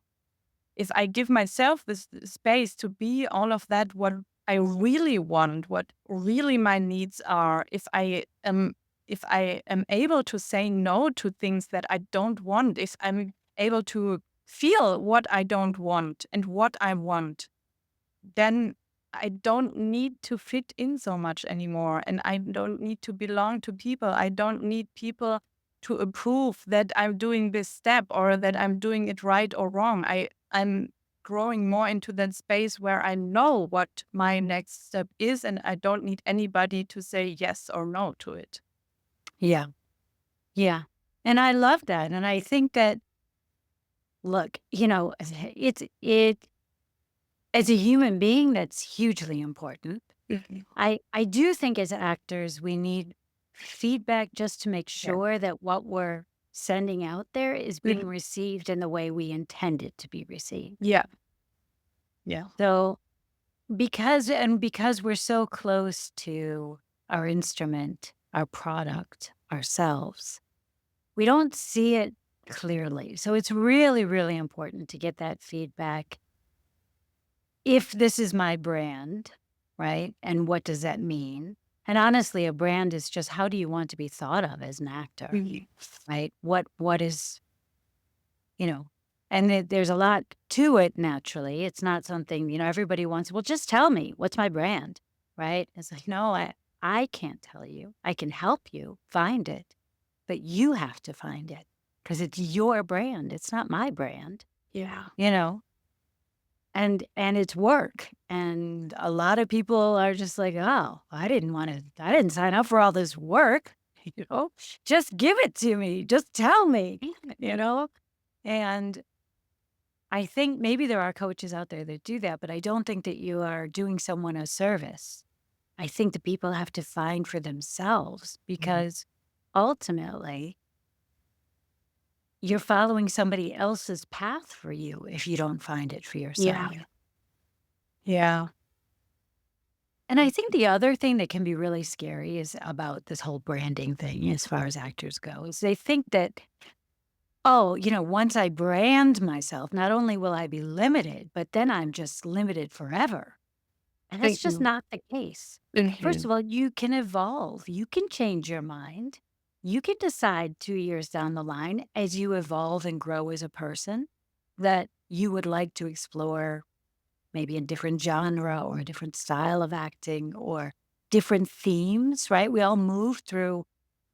S2: If I give myself this space to be all of that, what I really want, what really my needs are, if I am able to say no to things that I don't want, if I'm able to feel what I don't want and what I want, then I don't need to fit in so much anymore. And I don't need to belong to people. I don't need people to approve that I'm doing this step or that I'm doing it right or wrong. I'm growing more into that space where I know what my next step is and I don't need anybody to say yes or no to it.
S1: Yeah. Yeah. And I love that. And I think that, look, it as a human being, that's hugely important.
S2: Mhm.
S1: I do think as actors, we need feedback just to make
S2: Yeah.
S1: sure that what we're sending out there is being
S2: Mhm.
S1: received in the way we intend it to be received.
S2: Yeah. Yeah.
S1: So because we're so close to our instrument, our product, ourselves, we don't see it clearly. So it's really, really important to get that feedback. If this is my brand, right? And what does that mean? And honestly, a brand is just how do you want to be thought of as an actor,
S2: Mhm.
S1: right? What is, you know, and there's a lot to it naturally. It's not something, everybody wants, well, just tell me, what's my brand, right? It's like, no, I can't tell you. I can help you find it, but you have to find it because it's your brand. It's not my brand,
S2: Yeah.
S1: you know? And it's work, and a lot of people are just like, "Oh, I didn't sign up for all this work, you know? Just give it to me, just tell me," you know? And I think maybe there are coaches out there that do that, but I don't think that you are doing someone a service. I think that people have to find for themselves
S2: Mhm.
S1: because ultimately, you're following somebody else's path for you if you don't find it for
S2: Yeah.
S1: yourself.
S2: Yeah.
S1: And I think the other thing that can be really scary is about this whole branding thing as far as actors go, is they think that, oh, once I brand myself, not only will I be limited, but then I'm just limited forever. And that's
S2: Thank
S1: just
S2: you.
S1: not the case. First
S2: Mhm.
S1: of all, you can evolve. You can change your mind. You can decide 2 years down the line as you evolve and grow as a person that you would like to explore maybe a different genre or a different style of acting or different themes, right? We all move through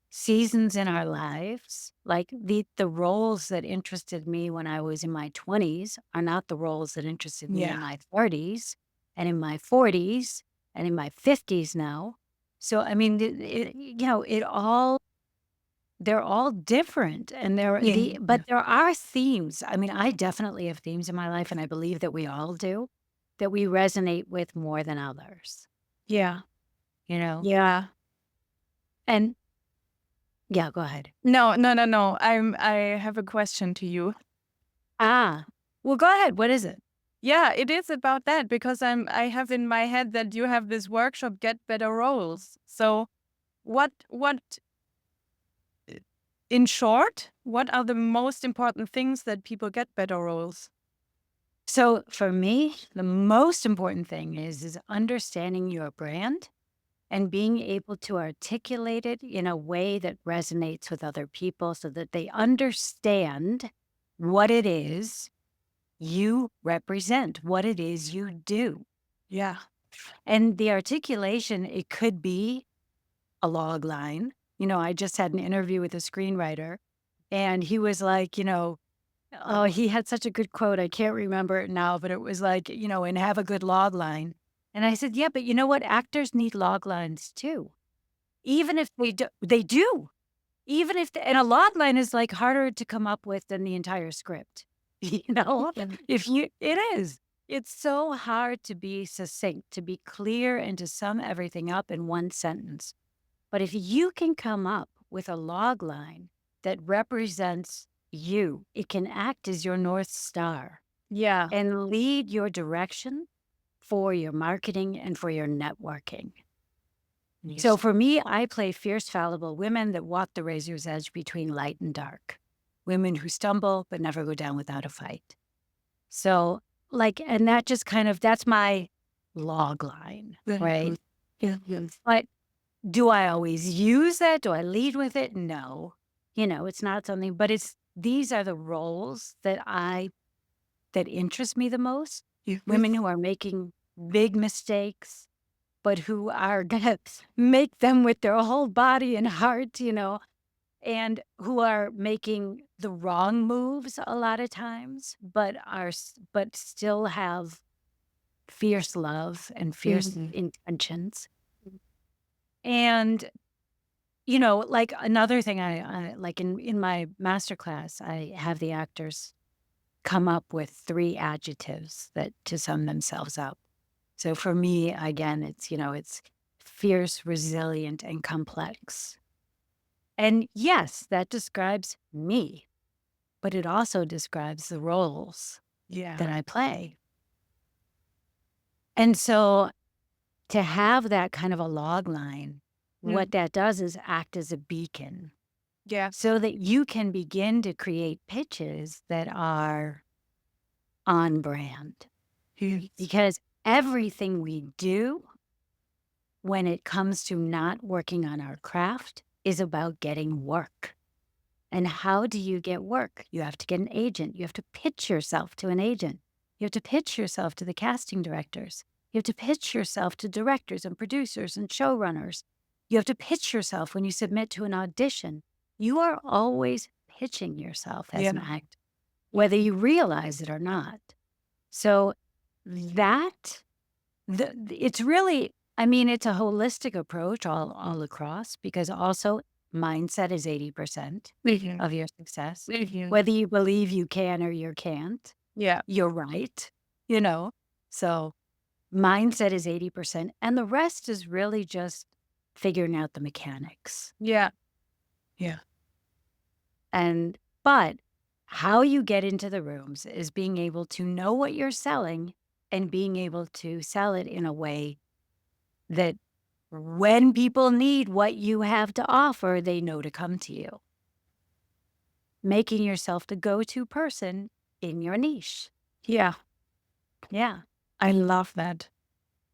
S1: seasons in our lives. Like the roles that interested me when I was in my 20s are not the roles that interested me
S2: Yeah.
S1: in my 30s and in my 40s and in my 50s now. So I mean, it all they're all different and
S2: Yeah.
S1: but there are themes. I mean, I definitely have themes in my life and I believe that we all do that we resonate with more than others,
S2: Yeah.
S1: you know?
S2: Yeah.
S1: And yeah, go ahead.
S2: No, no, no, no. I have a question to you.
S1: Ah, well, go ahead. What is it?
S2: Yeah, it is about that because I have in my head that you have this workshop, Get Better Roles. So what in short, what are the most important things that people get better roles?
S1: So for me, the most important thing is understanding your brand and being able to articulate it in a way that resonates with other people so that they understand what it is you represent, what it is you do.
S2: Yeah.
S1: And the articulation, it could be a log line. I just had an interview with a screenwriter and he was like, oh, he had such a good quote. I can't remember it now, but it was like, and have a good log line. And I said, yeah, but you know what? Actors need log lines too. Even if they do. Even if, and a log line is like harder to come up with than the entire script. You know,
S2: Yeah.
S1: it is. It's so hard to be succinct, to be clear, and to sum everything up in one sentence. But if you can come up with a log line that represents you, it can act as your North Star
S2: Yeah.
S1: and lead your direction for your marketing and for your networking. So
S2: Yes.
S1: for me, I play fierce, fallible women that walk the razor's edge between light and dark, women who stumble but never go down without a fight. So, and that just that's my log line,
S2: Very
S1: right?
S2: good. Yeah. Yes.
S1: But do I always use that? Do I lead with it? No. It's not something, but these are the roles that interest me the most. Women
S2: Yes.
S1: who are making big mistakes, but who are gonna make them with their whole body and heart, and who are making the wrong moves a lot of times, but still have fierce love and fierce
S2: Mhm.
S1: intentions. And like another thing I like in my master class, I have the actors come up with 3 adjectives that to sum themselves up. So for me, again, it's fierce, resilient, and complex. And yes, that describes me, but it also describes the roles
S2: Yeah.
S1: that I play. And so to have that kind of a log line, what
S2: Mm.
S1: that does is act as a beacon
S2: Yeah.
S1: so that you can begin to create pitches that are on brand.
S2: Yes.
S1: Because everything we do when it comes to not working on our craft is about getting work. And how do you get work? You have to get an agent. You have to pitch yourself to an agent. You have to pitch yourself to the casting directors. You have to pitch yourself to directors and producers and showrunners. You have to pitch yourself when you submit to an audition. You are always pitching yourself as an
S2: Yeah.
S1: actor, whether you realize it or not. So that it's really, I mean, it's a holistic approach all across because also mindset is 80%
S2: Mhm.
S1: of your success.
S2: Mhm.
S1: Whether you believe you can or you can't,
S2: Yeah.
S1: you're right, you know? So mindset is 80%, and the rest is really just figuring out the mechanics.
S2: Yeah. Yeah.
S1: But how you get into the rooms is being able to know what you're selling and being able to sell it in a way that when people need what you have to offer, they know to come to you, making yourself the go-to person in your niche.
S2: Yeah,
S1: Yeah.
S2: I love that.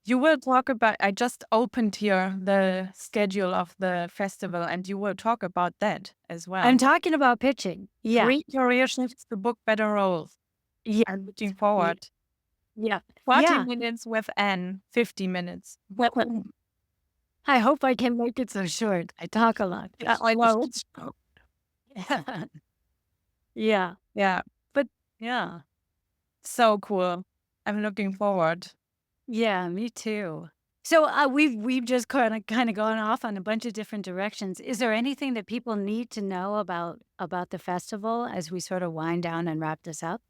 S2: You will talk about, I just opened here the schedule of the festival, and you will talk about that as
S1: I'm
S2: well.
S1: talking about pitching. Yeah.
S2: 3 career shifts to book better roles.
S1: Yeah.
S2: I'm looking
S1: Ye
S2: forward.
S1: yeah.
S2: 40
S1: Yeah.
S2: minutes with Anne, 50 minutes.
S1: I hope I can make it so short. I talk a lot.
S2: Yeah, I know.
S1: Yeah.
S2: Yeah,
S1: But yeah.
S2: so cool. I'm looking forward.
S1: Yeah, me too. So, we've just kinda gone off on a bunch of different directions. Is there anything that people need to know about the festival as we sort of wind down and wrap this up?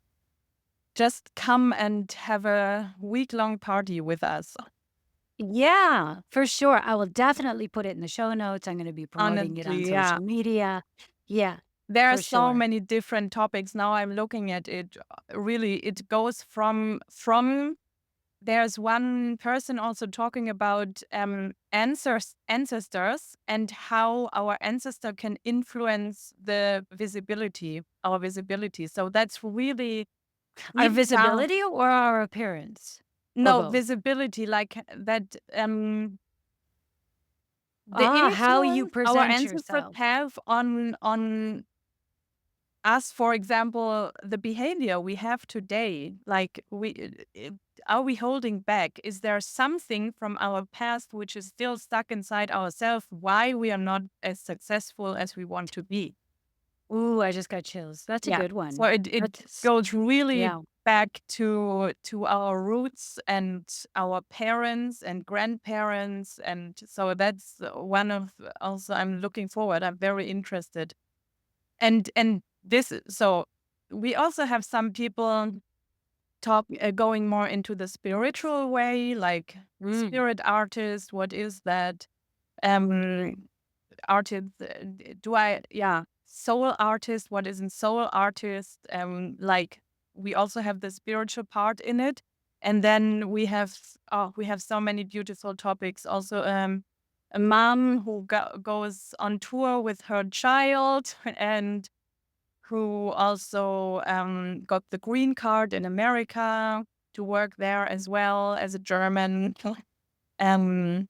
S2: Just come and have a week-long party with us.
S1: Yeah, for sure. I will definitely put it in the show notes. I'm gonna be promoting it on
S2: Honestly, yeah.
S1: social media. Yeah,
S2: There are
S1: for
S2: so
S1: sure.
S2: many different topics. Now I'm looking at it. Really, it goes from there's one person also talking about ancestors and how our ancestor can influence our visibility. So that's really
S1: Our
S2: deep down.
S1: visibility or our appearance? Or
S2: No,
S1: both?
S2: visibility, like that. The
S1: Ah, how you
S2: influence our
S1: present
S2: ancestors
S1: yourself.
S2: have on us, for example, the behavior we have today, like are we holding back? Is there something from our past which is still stuck inside ourselves? Why we are not as successful as we want to be?
S1: Ooh, I just got chills. That's a
S2: Yeah.
S1: good
S2: So
S1: one.
S2: it
S1: That's
S2: goes really
S1: yeah.
S2: back to our roots and our parents and grandparents, and so that's one of also I'm looking forward. I'm very interested. And this so we also have some people going more into the spiritual way, like
S1: Mm.
S2: spirit artist. What is that? Um, artist. Do I? Yeah, soul artist. What is a soul artist? Like we also have the spiritual part in it, and then we have so many beautiful topics. Also, a mom who goes on tour with her child and who also got the green card in America to work there as well as a German. um,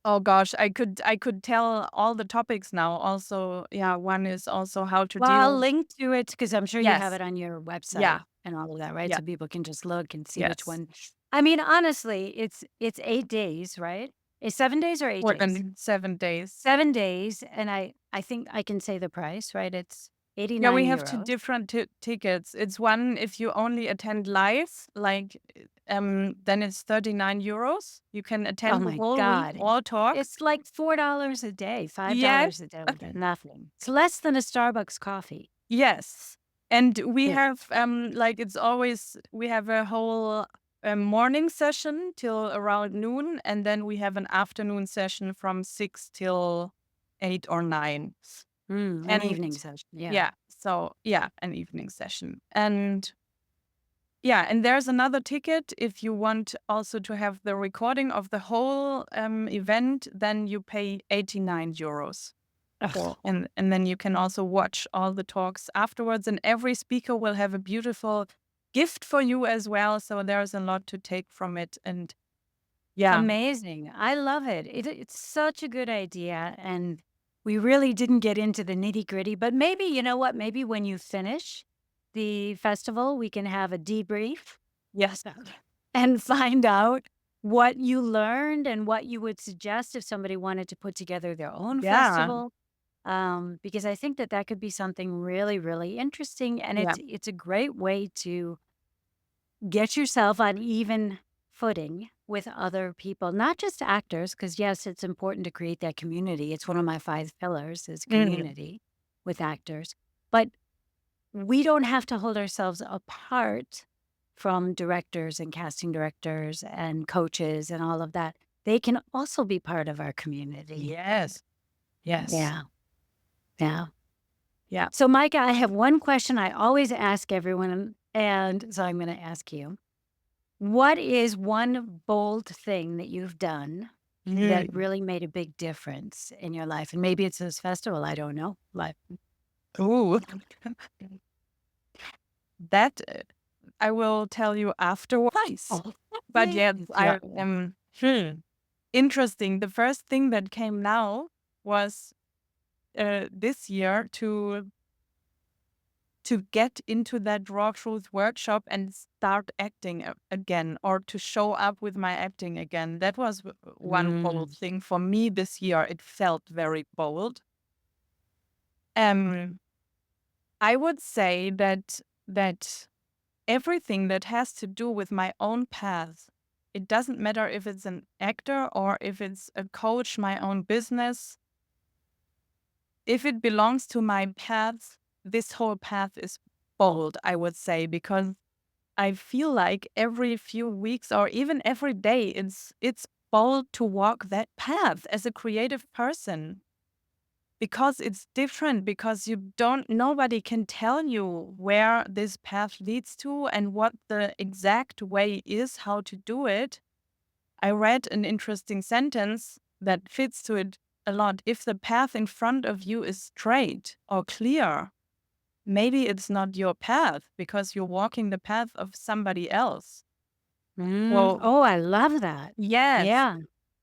S2: oh gosh, I could tell all the topics now. Also, yeah, one is also how to
S1: Well, I'll
S2: deal.
S1: link to it because I'm sure you have
S2: Yes,
S1: it on your
S2: yeah,
S1: website and all of that, right?
S2: yeah,
S1: So people can just look and see which
S2: yes.
S1: one. I mean, honestly, it's 8 days, right? It's 7 days or 8
S2: More
S1: days?
S2: than 7 days.
S1: 7 days, and I think I can say the price, right? It's
S2: Yeah, we
S1: 89
S2: have two
S1: euros.
S2: different tickets. It's one if you only attend live, like then it's 39 euros. You can
S1: Oh
S2: attend the
S1: my
S2: whole week,
S1: god.
S2: all talks.
S1: It's like $4 a day,
S2: Yes.
S1: $5 a day, nothing. It's less than a Starbucks coffee.
S2: Yes. And we
S1: Yeah.
S2: have like it's always we have a whole morning session till around noon, and then we have an afternoon session from 6 till 8 or 9.
S1: An
S2: And
S1: evening session, yeah.
S2: yeah, so yeah, an evening session. And yeah, and there's another ticket if you want also to have the recording of the whole event, then you pay 89 euros.
S1: Ugh.
S2: And then you can also watch all the talks afterwards, and every speaker will have a beautiful gift for you as well. So there's a lot to take from it. And yeah,
S1: Amazing. I love it. It's such a good idea, and we really didn't get into the nitty-gritty, but maybe, you know what? Maybe when you finish the festival, we can have a debrief
S2: yes,
S1: and find out what you learned and what you would suggest if somebody wanted to put together their own
S2: yeah,
S1: festival. Because I think that that could be something really, really interesting, and
S2: yeah,
S1: it's a great way to get yourself on even footing with other people, not just actors, because yes, it's important to create that community. It's one of my 5 pillars is
S2: mm,
S1: community with actors. But we don't have to hold ourselves apart from directors and casting directors and coaches and all of that. They can also be part of our community.
S2: yes, yes,
S1: Yeah. Yeah.
S2: yeah.
S1: So, Micah, I have one question I always ask everyone, and so I'm going to ask you. What is one bold thing that you've done that
S2: Mm.
S1: really made a big difference in your life? And maybe it's this festival, I don't know. Life.
S2: Ooh. That I will tell you afterwards.
S1: Oh,
S2: But yes,
S1: yeah.
S2: I am interesting. The first thing that came now was this year to get into that raw truth workshop and start acting again, or to show up with my acting again. That was one bold
S1: Mm.
S2: thing for me this year. It felt very bold. Um, I would say that everything that has to do with my own path, it doesn't matter if it's an actor or if it's a coach, my own business, if it belongs to my path, this whole path is bold, I would say, because I feel like every few weeks or even every day, it's bold to walk that path as a creative person because it's different, because you don't nobody can tell you where this path leads to and what the exact way is, how to do it. I read an interesting sentence that fits to it a lot. If the path in front of you is straight or clear, maybe it's not your path because you're walking the path of somebody else.
S1: Mm.
S2: Well,
S1: Oh, I love that.
S2: yes.
S1: Yeah.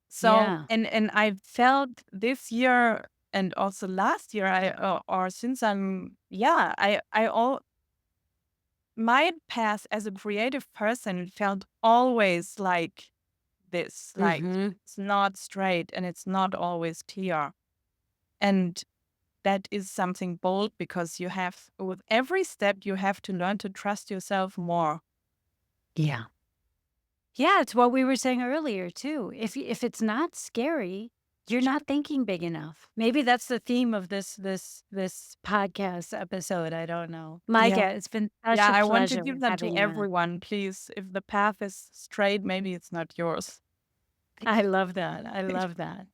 S2: So,
S1: Yeah.
S2: and I felt this year and also last year, or since I'm, yeah, I all my path as a creative person felt always like this, like
S1: Hmm.
S2: it's not straight and it's not always clear. And that is something bold because you have, with every step, you have to learn to trust yourself more.
S1: Yeah. Yeah, it's what we were saying earlier too. If it's not scary, you're not thinking big enough. Maybe that's the theme of this podcast episode. I don't know.
S2: Yeah.
S1: Micah, it's been such
S2: Yeah,
S1: a
S2: I want to
S1: pleasure
S2: give that to
S1: having you on.
S2: everyone, please. If the path is straight, maybe it's not yours.
S1: I love that. I love that.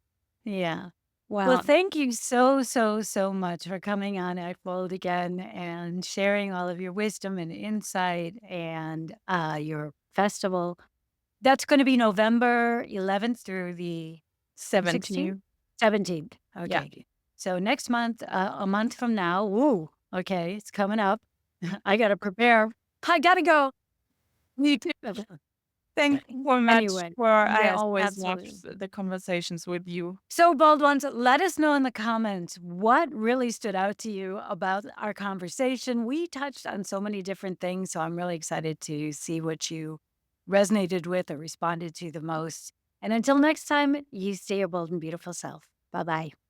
S1: Yeah. Well,
S2: Well,
S1: thank you so, so, so much for coming on iFold again and sharing all of your wisdom and insight and your festival. That's gonna be November 11th through the 16th?
S2: 17.
S1: 17th.
S2: Yeah.
S1: Okay. So next month, a month from now, woo, okay, it's coming up. I gotta prepare. I gotta go.
S2: Me too. Thank you so much
S1: Anyway,
S2: for, I
S1: yes,
S2: always love
S1: absolutely.
S2: the conversations with you.
S1: So, bold ones, let us know in the comments what really stood out to you about our conversation. We touched on so many different things, so I'm really excited to see what you resonated with or responded to the most. And until next time, you stay your bold and beautiful self. Bye bye.